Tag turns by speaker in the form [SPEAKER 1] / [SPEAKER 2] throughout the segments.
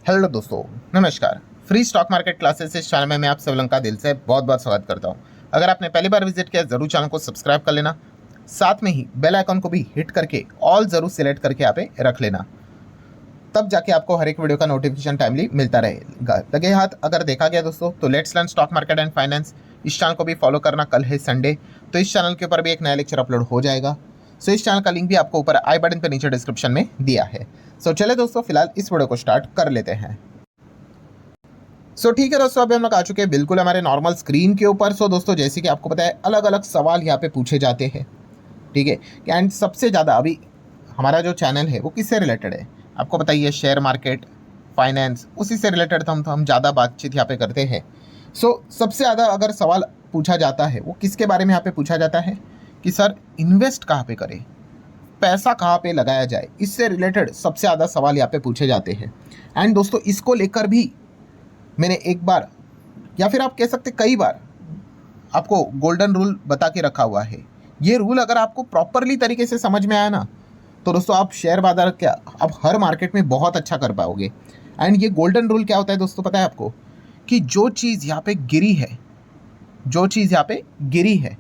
[SPEAKER 1] Hello दोस्तों, नमस्कार। Free stock market classes इस चैनल में मैं आप सब लोगों का दिल से बहुत बहुत स्वागत करता हूं। अगर आपने पहली बार विजिट किया जरूर चैनल को सब्सक्राइब कर लेना, साथ में ही बेल आइकन को भी हिट करके ऑल जरूर सिलेक्ट करके यहाँ पे रख लेना, तब जाके आपको हर एक वीडियो का नोटिफिकेशन टाइमली मिलता रहेगा। लगे हाथ अगर देखा गया दोस्तों तो let's learn stock market and finance इस चैनल को भी फॉलो करना। कल है संडे, तो इस चैनल के ऊपर भी एक नया लेक्चर अपलोड हो जाएगा। सो इस चैनल का लिंक भी आपको ऊपर आई बटन पे नीचे डिस्क्रिप्शन में दिया है। सो चले दोस्तों, फिलहाल इस वीडियो को स्टार्ट कर लेते हैं। ठीक है दोस्तों, अभी हम लोग आ चुके हैं बिल्कुल हमारे नॉर्मल स्क्रीन के ऊपर। दोस्तों जैसे कि आपको पता है अलग अलग सवाल यहाँ पे पूछे जाते हैं, ठीक है। एंड सबसे ज़्यादा अभी हमारा जो चैनल है वो किससे रिलेटेड है आपको बताइए, शेयर मार्केट, फाइनेंस, उसी से रिलेटेड हम ज़्यादा बातचीत यहाँ पे करते हैं। सबसे ज़्यादा अगर सवाल पूछा जाता है वो किसके बारे में यहाँ पे पूछा जाता है कि सर इन्वेस्ट कहाँ पे करें, पैसा कहाँ पे लगाया जाए, इससे रिलेटेड सबसे ज़्यादा सवाल यहाँ पे पूछे जाते हैं। एंड दोस्तों इसको लेकर भी मैंने एक बार या फिर आप कह सकते कई बार आपको गोल्डन रूल बता के रखा हुआ है। ये रूल अगर आपको प्रॉपरली तरीके से समझ में आया ना तो दोस्तों आप शेयर बाजार क्या आप हर मार्केट में बहुत अच्छा कर पाओगे। एंड ये गोल्डन रूल क्या होता है दोस्तों पता है आपको, कि जो चीज़ यहाँ पे गिरी है, जो चीज़ यहाँ पे गिरी है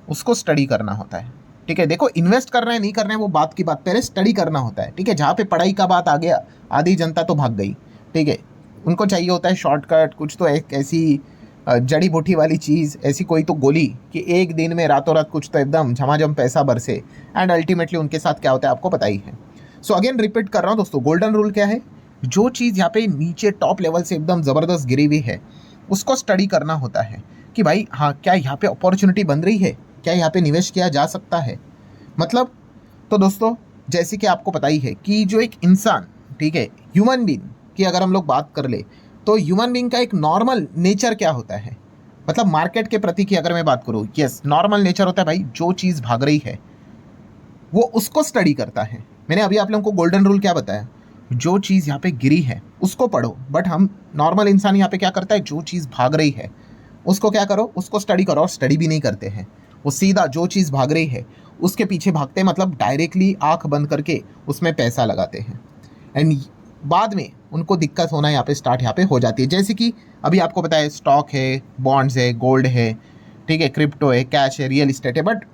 [SPEAKER 1] उसको स्टडी करना होता है, ठीक है। देखो इन्वेस्ट करना है नहीं करना है वो बात की बात, पहले स्टडी करना होता है, ठीक है। जहाँ पे पढ़ाई का बात आ गया आधी जनता तो भाग गई, ठीक है। उनको चाहिए होता है शॉर्टकट, कुछ तो एक ऐसी जड़ी बूटी वाली चीज़, ऐसी कोई तो गोली कि एक दिन में रातों रात कुछ तो एकदम झमाझम पैसा बरसे। एंड अल्टीमेटली उनके साथ क्या होता है आपको पता ही है। अगेन रिपीट कर रहा हूँ दोस्तों, गोल्डन रूल क्या है, जो चीज़ यहाँ पे नीचे टॉप लेवल से एकदम ज़बरदस्त गिरी हुई है उसको स्टडी करना होता है कि भाई हाँ क्या यहाँ पे अपॉर्चुनिटी बन रही है, क्या यहाँ पे निवेश किया जा सकता है। मतलब तो दोस्तों जैसे कि आपको पता ही है कि जो एक इंसान, ठीक है, ह्यूमन बीइंग की अगर हम लोग बात कर ले तो ह्यूमन बीइंग का एक नॉर्मल नेचर क्या होता है, मतलब मार्केट के प्रति की अगर मैं बात करूँ, यस नॉर्मल नेचर होता है भाई जो चीज़ भाग रही है वो उसको स्टडी करता है। मैंने अभी आप लोगों को गोल्डन रूल क्या बताया, जो चीज़ यहाँ पे गिरी है उसको पढ़ो, बट हम नॉर्मल इंसान यहाँ पे क्या करता है, जो चीज़ भाग रही है उसको क्या करो, उसको स्टडी करो। और स्टडी भी नहीं करते हैं, वो सीधा जो चीज़ भाग रही है उसके पीछे भागते हैं, मतलब डायरेक्टली आंख बंद करके उसमें पैसा लगाते हैं। एंड बाद में उनको दिक्कत होना यहाँ पे स्टार्ट यहाँ पे हो जाती है। जैसे कि अभी आपको पता है स्टॉक है, बॉन्ड्स है, गोल्ड है, ठीक है, क्रिप्टो है, कैश है, रियल इस्टेट है। बट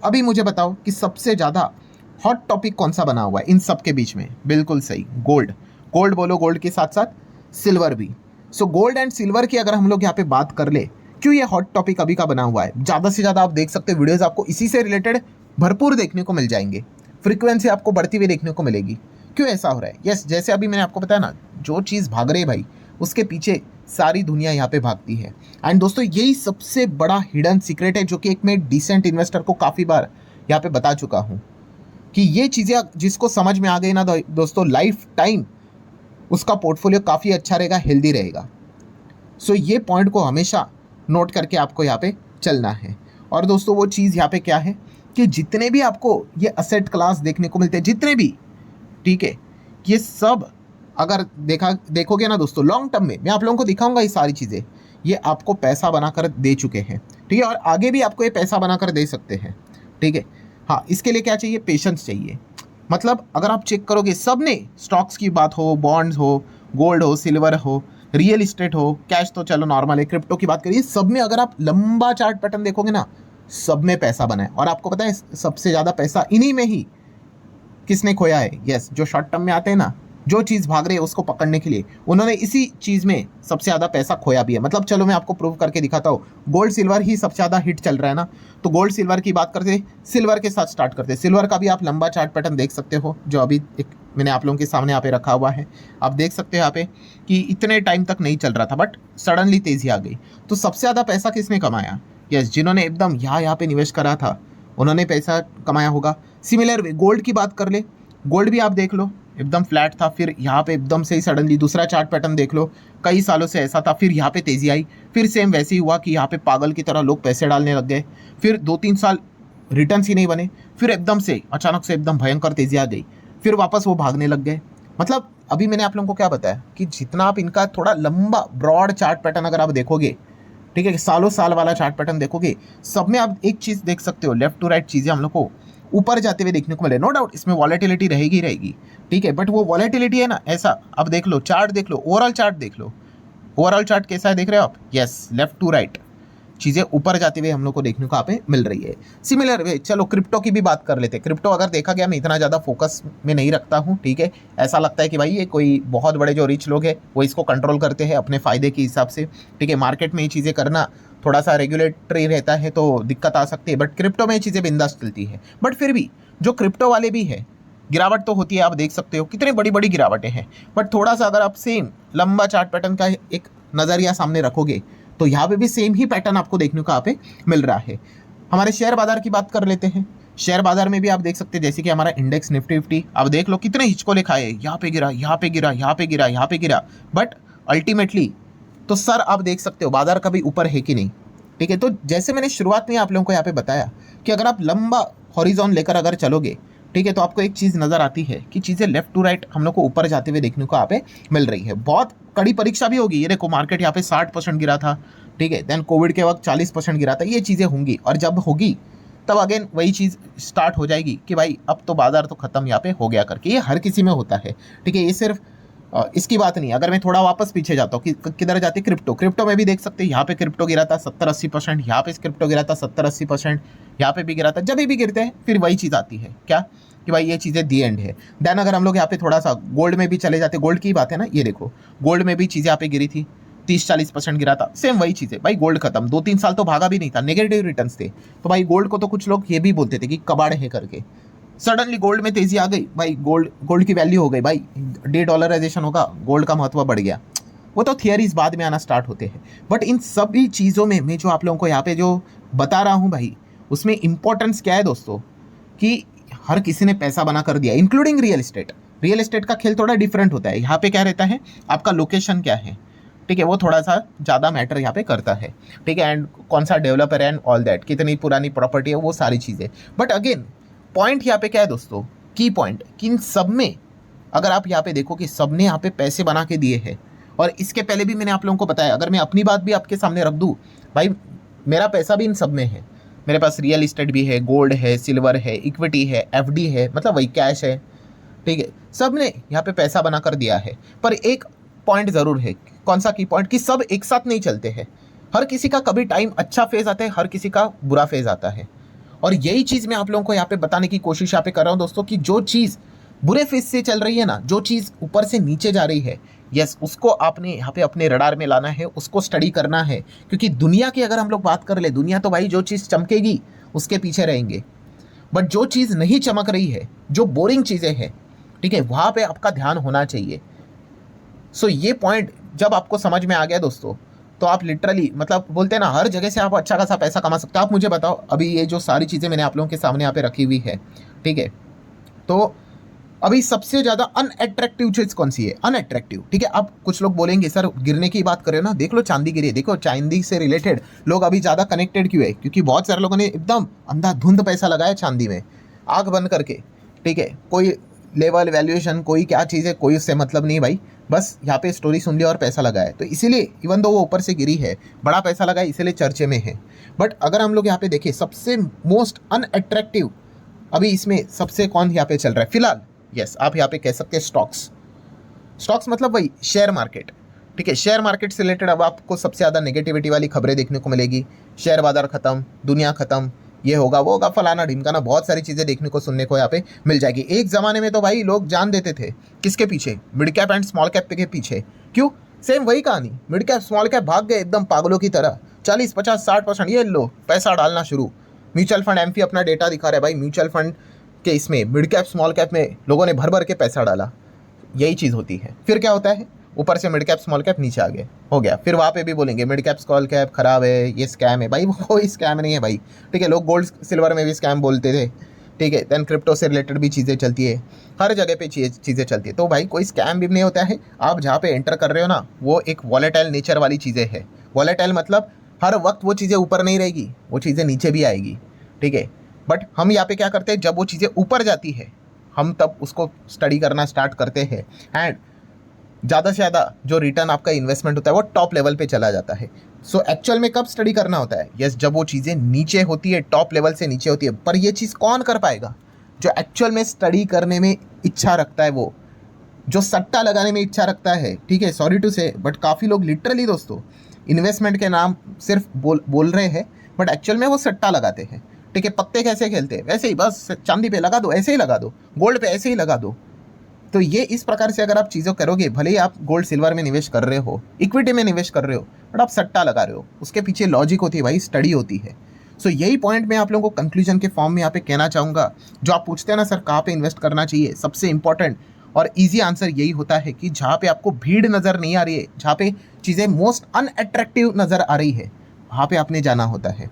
[SPEAKER 1] अभी मुझे बताओ कि सबसे ज़्यादा हॉट टॉपिक कौन सा बना हुआ है इन सब के बीच में? बिल्कुल सही, गोल्ड। गोल्ड बोलो, गोल्ड के साथ साथ सिल्वर भी। गोल्ड एंड सिल्वर की अगर हम लोग यहाँ पे बात कर ले, क्यों ये हॉट टॉपिक अभी का बना हुआ है, ज़्यादा से ज़्यादा आप देख सकते हो वीडियोज़ आपको इसी से रिलेटेड भरपूर देखने को मिल जाएंगे, फ्रीक्वेंसी आपको बढ़ती हुई देखने को मिलेगी। क्यों ऐसा हो रहा है? यस, जैसे अभी मैंने आपको बताया ना, जो चीज़ भाग रही है भाई उसके पीछे सारी दुनिया यहाँ पे भागती है। एंड दोस्तों यही सबसे बड़ा हिडन सीक्रेट है जो कि एक मैं डिसेंट इन्वेस्टर को काफ़ी बार यहाँ पे बता चुका हूँ कि ये चीज़ें जिसको समझ में आ गई ना दोस्तों, लाइफ टाइम उसका पोर्टफोलियो काफ़ी अच्छा रहेगा, हेल्दी रहेगा। ये पॉइंट को हमेशा नोट करके आपको यहाँ पे चलना है। और दोस्तों वो चीज़ यहाँ पे क्या है कि जितने भी आपको ये असेट क्लास देखने को मिलते हैं, जितने भी, ठीक है, ये सब अगर देखोगे ना दोस्तों लॉन्ग टर्म में, मैं आप लोगों को दिखाऊंगा ये सारी चीज़ें, ये आपको पैसा बनाकर दे चुके हैं, ठीक है, और आगे भी आपको ये पैसा बनाकर दे सकते हैं, ठीक है। हाँ, इसके लिए क्या चाहिए? पेशेंस चाहिए। मतलब अगर आप चेक करोगे सब ने, स्टॉक्स की बात हो, बॉन्ड्स हो, गोल्ड हो, सिल्वर हो, रियल इस्टेट हो, कैश तो चलो नॉर्मल है, क्रिप्टो की बात करिए, सब में अगर आप लंबा चार्ट पैटर्न देखोगे ना, सब में पैसा बना है। और आपको पता है सबसे ज़्यादा पैसा इन्हीं में ही किसने खोया है? यस, जो शॉर्ट टर्म में आते हैं ना, जो चीज़ भाग रही है उसको पकड़ने के लिए, उन्होंने इसी चीज़ में सबसे ज़्यादा पैसा खोया भी है। मतलब चलो मैं आपको प्रूव करके दिखाता हूँ। गोल्ड सिल्वर ही सबसे ज़्यादा हिट चल रहा है ना, तो गोल्ड सिल्वर की बात करते, सिल्वर के साथ स्टार्ट करते। सिल्वर का भी आप लंबा चार्ट पैटर्न देख सकते हो, जो अभी एक मैंने आप लोगों के सामने यहाँ पे रखा हुआ है। आप देख सकते हो यहाँ पे कि इतने टाइम तक नहीं चल रहा था बट सडनली तेज़ी आ गई। तो सबसे ज़्यादा पैसा किसने कमाया? यस, जिन्होंने एकदम यहाँ पे निवेश करा था उन्होंने पैसा कमाया होगा। सिमिलर वे गोल्ड की बात कर ले, गोल्ड भी आप देख लो एकदम फ्लैट था, फिर यहाँ पे एकदम से ही सडनली दूसरा चार्ट पैटर्न देख लो, कई सालों से ऐसा था, फिर यहाँ पे तेज़ी आई, फिर सेम वैसे ही हुआ कि यहाँ पे पागल की तरह लोग पैसे डालने लग गए, फिर 2-3 साल रिटर्न्स ही नहीं बने, फिर एकदम से अचानक से एकदम भयंकर तेज़ी आ गई, फिर वापस वो भागने लग गए। मतलब अभी मैंने आप लोगों को क्या बताया कि जितना आप इनका थोड़ा लंबा ब्रॉड चार्ट पैटर्न अगर आप देखोगे, ठीक है, सालों साल वाला चार्ट पैटर्न देखोगे, सब में आप एक चीज़ देख सकते हो, लेफ्ट टू राइट चीज़ें हम लोग को ऊपर जाते हुए देखने को मिले। नो डाउट इसमें वॉलेटिलिटी रहेगी रहेगी, ठीक है, बट वो वॉलेटिलिटी है ना ऐसा, अब देख लो चार्ट देख लो, ओवरऑल चार्ट देख लो, ओवरऑल चार्ट कैसा है देख रहे हो आप? यस, लेफ्ट टू राइट चीज़ें ऊपर जाते हुए हम लोग को देखने को यहाँ पे मिल रही है। सिमिलर वे चलो क्रिप्टो की भी बात कर लेते हैं। क्रिप्टो अगर देखा गया मैं इतना ज़्यादा फोकस में नहीं रखता हूँ, ठीक है, ऐसा लगता है कि भाई ये कोई बहुत बड़े जो रिच लोग हैं वो इसको कंट्रोल करते हैं अपने फ़ायदे के हिसाब से, ठीक है, मार्केट में ये चीज़ें करना थोड़ा सा रेगुलेटरी रहता है तो दिक्कत आ सकती है, बट क्रिप्टो में ये चीज़ें बिंदास चलती है। बट फिर भी जो क्रिप्टो वाले भी है, गिरावट तो होती है, आप देख सकते हो कितनी बड़ी बड़ी गिरावटें हैं, बट थोड़ा सा अगर आप सेम लंबा चार्ट पैटर्न का एक नज़रिया सामने रखोगे तो यहाँ पे भी सेम ही पैटर्न आपको देखने को यहाँ पे मिल रहा है। हमारे शेयर बाजार की बात कर लेते हैं। शेयर बाजार में भी आप देख सकते हैं जैसे कि हमारा इंडेक्स निफ्टी फिफ्टी, आप देख लो कितने हिचकोले खाए, यहाँ पे गिरा, यहाँ पे गिरा, यहाँ पे गिरा, यहाँ पे गिरा, बट अल्टीमेटली तो सर आप देख सकते हो बाजार कभी ऊपर है कि नहीं, ठीक है। तो जैसे मैंने शुरुआत में आप लोगों को यहाँ पे बताया कि अगर आप लंबा हॉरिजॉन लेकर अगर चलोगे, ठीक है, तो आपको एक चीज़ नज़र आती है कि चीज़ें लेफ्ट टू राइट हम लोग को ऊपर जाते हुए देखने को यहाँ पे मिल रही है। बहुत कड़ी परीक्षा भी होगी, ये देखो मार्केट यहाँ पे 60% गिरा था, ठीक है, देन कोविड के वक्त 40% गिरा था, ये चीज़ें होंगी, और जब होगी तब अगेन वही चीज़ स्टार्ट हो जाएगी कि भाई अब तो बाजार तो ख़त्म यहाँ पे हो गया करके। ये हर किसी में होता है, ठीक है, ये सिर्फ इसकी बात नहीं। अगर मैं थोड़ा वापस पीछे जाता हूँ कि किधर जाती है, क्रिप्टो में भी देख सकते हैं, यहाँ पे क्रिप्टो गिरा था 70-80%, यहाँ पे क्रिप्टो गिरा था 70-80%, यहाँ पे भी गिरा था। जब भी गिरते हैं फिर वही चीज़ आती है क्या कि भाई ये चीज़ें दी एंड है। देन अगर हम लोग यहाँ पे थोड़ा सा गोल्ड में भी चले जाते, गोल्ड की बात है ना, ये देखो गोल्ड में भी चीज़ें यहाँ पे गिरी थी, 30-40% गिरा था, सेम वही चीज़ है भाई, गोल्ड खत्म, 2-3 साल तो भागा भी नहीं था, नेगेटिव रिटर्न्स थे। तो भाई गोल्ड को तो कुछ लोग ये भी बोलते थे कि कबाड़ है करके, सडनली गोल्ड में तेजी आ गई भाई, गोल्ड की वैल्यू हो गई भाई, $1 होगा, गोल्ड का महत्व बढ़ गया। वो तो थियरीज बाद में आना स्टार्ट होते हैं, बट इन सभी चीज़ों में मैं जो आप लोगों को यहाँ पे जो बता रहा हूँ भाई, उसमें इंपॉर्टेंस क्या है दोस्तों कि हर किसी ने पैसा बना कर दिया, including real estate. Real estate का खेल थोड़ा डिफरेंट होता है, यहाँ पे क्या रहता है, आपका लोकेशन क्या है, ठीक है, वो थोड़ा सा ज़्यादा मैटर यहाँ पे करता है, ठीक है, एंड कौन सा डेवलपर है एंड ऑल दैट, कितनी पुरानी प्रॉपर्टी है, वो सारी चीज़ें। बट अगेन पॉइंट यहाँ पे क्या है दोस्तों, की पॉइंट कि इन सब में अगर आप यहाँ पे देखो कि सब ने यहाँ पे पैसे बना के दिए हैं, और इसके पहले भी मैंने आप लोगों को बताया, अगर मैं अपनी बात भी आपके सामने रख दूँ भाई, मेरा पैसा भी इन सब में है, मेरे पास रियल इस्टेट भी है, गोल्ड है, सिल्वर है, इक्विटी है, एफडी है, मतलब वही कैश है, ठीक है, सब ने यहाँ पे पैसा बना कर दिया है। पर एक पॉइंट ज़रूर है, कौन सा की पॉइंट, कि सब एक साथ नहीं चलते हैं, हर किसी का कभी टाइम अच्छा फेज़ आता है, हर किसी का बुरा फेज़ आता है। और यही चीज़ मैं आप लोगों को यहाँ पे बताने की कोशिश यहाँ पे कर रहा हूँ दोस्तों कि जो चीज़ बुरे फेज से चल रही है ना, जो चीज़ ऊपर से नीचे जा रही है, यस, उसको आपने यहाँ पे अपने रडार में लाना है, उसको स्टडी करना है। क्योंकि दुनिया की अगर हम लोग बात कर ले, दुनिया तो भाई जो चीज़ चमकेगी उसके पीछे रहेंगे, बट जो चीज़ नहीं चमक रही है, जो बोरिंग चीज़ें हैं, ठीक है, वहाँ पे आपका ध्यान होना चाहिए। सो ये पॉइंट जब आपको समझ में आ गया दोस्तों, तो आप लिटरली मतलब बोलते हैं ना, हर जगह से आप अच्छा खासा पैसा कमा सकते हो। आप मुझे बताओ, अभी ये जो सारी चीज़ें मैंने आप लोगों के सामने यहाँ पे रखी हुई है, ठीक है, तो अभी सबसे ज़्यादा अनअट्रैक्टिव चीज़ कौन सी है, अनअट्रैक्टिव, ठीक है। अब कुछ लोग बोलेंगे सर गिरने की बात करें ना, देख लो चांदी गिरी है, देखो चांदी से रिलेटेड लोग अभी ज़्यादा कनेक्टेड क्यों है, क्योंकि बहुत सारे लोगों ने एकदम अंधाधुंध पैसा लगाया चांदी में, आग बंद करके, ठीक है, कोई लेवल वैल्यूएशन कोई क्या चीज़ है, कोई उससे मतलब नहीं भाई, बस यहाँ पे स्टोरी सुन लिया और पैसा लगाया। तो इसीलिए इवन दो वो ऊपर से गिरी है, बड़ा पैसा लगाया, इसीलिए चर्चे में है। बट अगर हम लोग यहाँ पे देखें सबसे मोस्ट अनअट्रैक्टिव अभी इसमें सबसे कौन यहाँ पे चल रहा है फिलहाल, यस, आप यहाँ पे कह सकते हैं स्टॉक्स मतलब वही शेयर मार्केट, ठीक है। शेयर मार्केट से रिलेटेड अब आपको सबसे ज़्यादा नेगेटिविटी वाली खबरें देखने को मिलेगी, शेयर बाजार खत्म, दुनिया खत्म, ये होगा वो होगा, फलाना ढिमकाना, बहुत सारी चीज़ें देखने को सुनने को यहाँ पे मिल जाएगी। एक ज़माने में तो भाई लोग जान देते थे किसके पीछे, mid cap and small cap के पीछे। क्यों, सेम वही कहानी, मिड कैप स्मॉल कैप भाग गए एकदम पागलों की तरह, 40-50-60% ये लो पैसा डालना शुरू। म्यूचुअल फंड एमपी अपना डेटा दिखा रहा है भाई, म्यूचुअल फंड के इसमें मिड कैप स्मॉल कैप में लोगों ने भर भर के पैसा डाला, यही चीज़ होती है। फिर क्या होता है, ऊपर से मिड कैप स्मॉल कैप नीचे आ गए, हो गया, फिर वहाँ पे भी बोलेंगे मिड कैप स्मॉल कैप खराब है, ये स्कैम है। भाई वो कोई स्कैम नहीं है भाई, ठीक है, लोग गोल्ड सिल्वर में भी स्कैम बोलते थे, ठीक है, देन क्रिप्टो से रिलेटेड भी चीज़ें चलती है, हर जगह पे चीज़ें चलती है। तो भाई कोई स्कैम भी नहीं होता है, आप जहाँ पे एंटर कर रहे हो ना, वो एक वॉलेटाइल नेचर वाली चीज़ें है। वॉलेटाइल मतलब हर वक्त वो चीज़ें ऊपर नहीं रहेगी, वो चीज़ें नीचे भी आएगी, ठीक है। बट हम यहाँ पे क्या करते हैं, जब वो चीज़ें ऊपर जाती है हम तब उसको स्टडी करना स्टार्ट करते हैं, एंड ज़्यादा से ज़्यादा जो रिटर्न आपका इन्वेस्टमेंट होता है वो टॉप लेवल पे चला जाता है। सो एक्चुअल में कब स्टडी करना होता है? यस, जब वो चीज़ें नीचे होती है, टॉप लेवल से नीचे होती है। पर ये चीज़ कौन कर पाएगा? जो एक्चुअल में स्टडी करने में इच्छा रखता है, वो जो सट्टा लगाने में इच्छा रखता है। ठीक है, सॉरी टू से, बट काफ़ी लोग लिटरली दोस्तों इन्वेस्टमेंट के नाम सिर्फ बोल रहे हैं, बट एक्चुअल में वो सट्टा लगाते हैं। ठीक है, पत्ते कैसे खेलते हैं वैसे ही, बस चांदी पे लगा दो, ऐसे ही लगा दो, गोल्ड पे ऐसे ही लगा दो। तो ये इस प्रकार से अगर आप चीज़ों करोगे, भले ही आप गोल्ड सिल्वर में निवेश कर रहे हो, इक्विटी में निवेश कर रहे हो, बट आप सट्टा लगा रहे हो, उसके पीछे लॉजिक होती है भाई, स्टडी होती है। सो यही पॉइंट मैं आप लोगों को कंक्लूजन के फॉर्म में यहाँ पे कहना चाहूँगा। जो आप पूछते हैं ना सर कहाँ पे इन्वेस्ट करना चाहिए, सबसे इंपॉर्टेंट और ईजी आंसर यही होता है कि जहाँ पे आपको भीड़ नज़र नहीं आ रही है, जहाँ पे चीज़ें मोस्ट अनअट्रैक्टिव नज़र आ रही है, वहाँ पे आपने जाना होता है।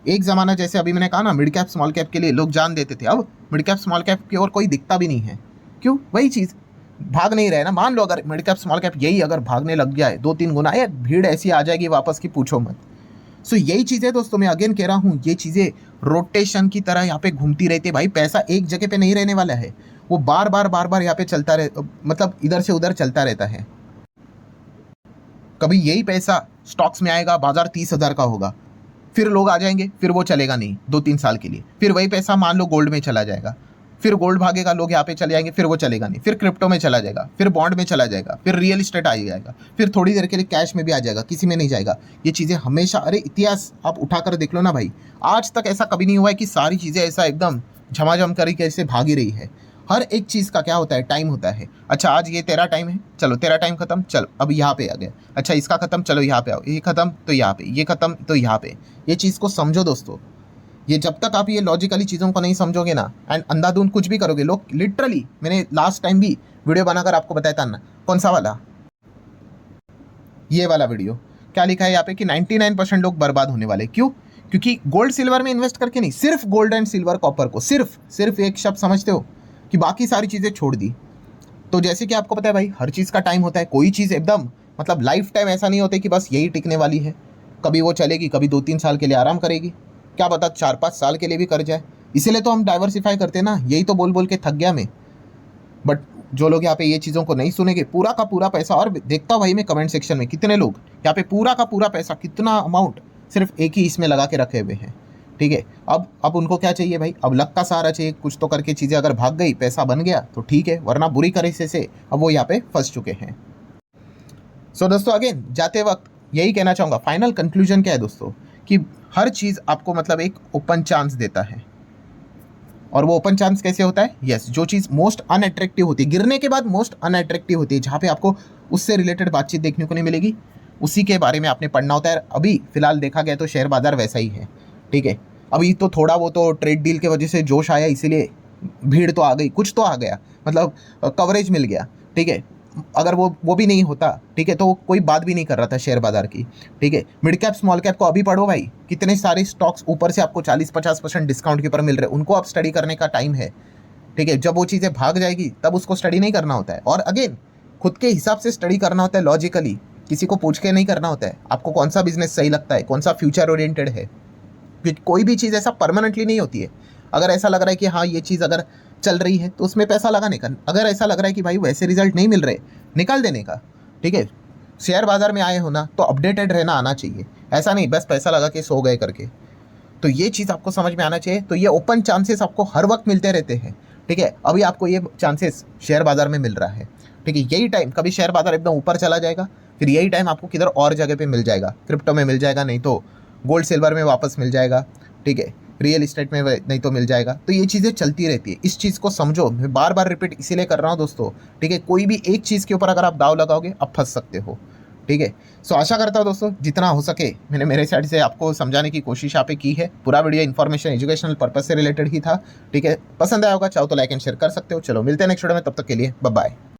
[SPEAKER 1] एक ज़माना जैसे अभी मैंने कहा ना, मिड कैप स्मॉल कैप के लिए लोग जान देते थे, अब मिड कैप स्मॉल कैप की ओर कोई दिखता भी नहीं है। क्यों? वही चीज़, भाग नहीं रहे ना। मान लो अगर मिड कैप स्मॉल कैप यही अगर भागने लग जाए 2-3 गुना, यार भीड़ ऐसी आ जाएगी वापस की पूछो मत। सो यही चीज़ें दोस्तों, मैं अगेन कह रहा हूँ, ये चीज़ें रोटेशन की तरह यहाँ पे घूमती रहती है भाई। पैसा एक जगह पे नहीं रहने वाला है, वो बार बार यहाँ पे चलता रहे, मतलब इधर से उधर चलता रहता है। कभी यही पैसा स्टॉक्स में आएगा, बाजार 30,000 का होगा, फिर लोग आ जाएंगे, फिर वो चलेगा नहीं 2-3 साल के लिए। फिर वही पैसा मान लो गोल्ड में चला जाएगा, फिर गोल्ड भागेगा, लोग यहाँ पे चले जाएंगे, फिर वो चलेगा नहीं, फिर क्रिप्टो में चला जाएगा, फिर बॉन्ड में चला जाएगा, फिर रियल इस्टेट आ जाएगा, फिर थोड़ी देर के लिए कैश में भी आ जाएगा, किसी में नहीं जाएगा। ये चीज़ें हमेशा, अरे इतिहास आप उठाकर देख लो ना भाई, आज तक ऐसा कभी नहीं हुआ है कि सारी चीज़ें ऐसा एकदम झमाझम करके ऐसे भागी रही है। हर एक चीज़ का क्या होता है, टाइम होता है। अच्छा आज ये तेरा टाइम है, चलो तेरा टाइम खत्म, चलो अब यहाँ पे आ गया। अच्छा इसका खत्म, चलो यहाँ पे आओ, ये खत्म तो यहाँ पे, ये खत्म तो यहाँ पे। ये चीज़ को समझो दोस्तों, ये जब तक आप ये लॉजिकली चीज़ों को नहीं समझोगे ना, एंड अंधाधुंध कुछ भी करोगे, लोग लिटरली, मैंने लास्ट टाइम भी वीडियो बनाकर आपको बताया था ना, कौन सा वाला, ये वाला वीडियो, क्या लिखा है यहाँ पे कि 99% लोग बर्बाद होने वाले। क्यों? क्योंकि गोल्ड सिल्वर में इन्वेस्ट करके नहीं, सिर्फ गोल्ड एंड सिल्वर कॉपर को सिर्फ एक शब्द समझते हो कि बाकी सारी चीज़ें छोड़ दी। तो जैसे कि आपको पता है भाई, हर चीज़ का टाइम होता है। कोई चीज़ एकदम मतलब लाइफ टाइम ऐसा नहीं होता कि बस यही टिकने वाली है। कभी वो चलेगी, कभी 2-3 साल के लिए आराम करेगी, क्या पता 4-5 साल के लिए भी कर जाए। इसीलिए तो हम डाइवर्सिफाई करते हैं ना, यही तो बोल बोल के थक गया मैं। बट जो लोग यहाँ पे ये चीज़ों को नहीं सुनेंगे, पूरा का पूरा पैसा, और देखता हूँ भाई मैं कमेंट सेक्शन में कितने लोग यहाँ पे पूरा का पूरा पैसा, कितना अमाउंट सिर्फ एक ही इसमें लगा के रखे हुए हैं। ठीक है, अब उनको क्या चाहिए भाई, अब लक का सहारा चाहिए, कुछ तो करके चीज़ें अगर भाग गई, पैसा बन गया तो ठीक है, वरना बुरी तरीके से अब वो यहाँ पे फंस चुके हैं। सो दोस्तों अगेन जाते वक्त यही कहना चाहूँगा, फाइनल कंक्लूजन क्या है दोस्तों, कि हर चीज़ आपको मतलब एक ओपन चांस देता है। और वो ओपन चांस कैसे होता है? यस, जो चीज़ मोस्ट अनअट्रैक्टिव होती है, गिरने के बाद मोस्ट अनअट्रैक्टिव होती है, जहाँ पे आपको उससे रिलेटेड बातचीत देखने को नहीं मिलेगी, उसी के बारे में आपने पढ़ना होता है। अभी फिलहाल देखा गया तो शेयर बाजार वैसा ही है। ठीक है, अभी तो थोड़ा वो तो ट्रेड डील के वजह से जोश आया, इसीलिए भीड़ तो आ गई, कुछ तो आ गया, मतलब कवरेज मिल गया। ठीक है, अगर वो भी नहीं होता, ठीक है, तो कोई बात भी नहीं कर रहा था शेयर बाजार की। ठीक है, मिड कैप स्मॉल कैप को अभी पढ़ो भाई, कितने सारे स्टॉक्स ऊपर से आपको 40-50% डिस्काउंट के ऊपर मिल रहे हैं, उनको अब स्टडी करने का टाइम है। ठीक है, जब वो चीज़ें भाग जाएगी तब उसको स्टडी नहीं करना होता है। और अगेन खुद के हिसाब से स्टडी करना होता है, लॉजिकली, किसी को पूछ के नहीं करना होता है। आपको कौन सा बिजनेस सही लगता है, कौन सा फ्यूचर ओरिएंटेड है, कोई भी चीज़ ऐसा परमानेंटली नहीं होती है। अगर ऐसा लग रहा है कि हाँ ये चीज़ अगर चल रही है तो उसमें पैसा लगाने का, अगर ऐसा लग रहा है कि भाई वैसे रिजल्ट नहीं मिल रहे, निकाल देने का। ठीक है, शेयर बाजार में आए हो ना तो अपडेटेड रहना आना चाहिए, ऐसा नहीं बस पैसा लगा के सो गए करके। तो ये चीज़ आपको समझ में आना चाहिए। तो ये ओपन चांसेस आपको हर वक्त मिलते रहते हैं। ठीक है, अभी आपको ये चांसेस शेयर बाजार में मिल रहा है। ठीक है, यही टाइम कभी शेयर बाजार एकदम ऊपर चला जाएगा, फिर यही टाइम आपको किधर और जगह पे मिल जाएगा, क्रिप्टो में मिल जाएगा, नहीं तो गोल्ड सिल्वर में वापस मिल जाएगा। ठीक है, रियल इस्टेट में नहीं तो मिल जाएगा। तो ये चीज़ें चलती रहती है, इस चीज़ को समझो। मैं बार बार रिपीट इसीलिए कर रहा हूँ दोस्तों। ठीक है, कोई भी एक चीज़ के ऊपर अगर आप दाव लगाओगे आप फंस सकते हो। ठीक है, सो आशा करता हूँ दोस्तों जितना हो सके मैंने मेरे साइड से आपको समझाने की कोशिश यहाँ पे की है। पूरा वीडियो इन्फॉर्मेशन एजुकेशनल पर्पज से रिलेटेड ही था। ठीक है, पसंद आया होगा चाहो तो लाइक एंड शेयर कर सकते हो। चलो मिलते हैं नेक्स्ट वीडियो में, तब तक के लिए बाय बाय।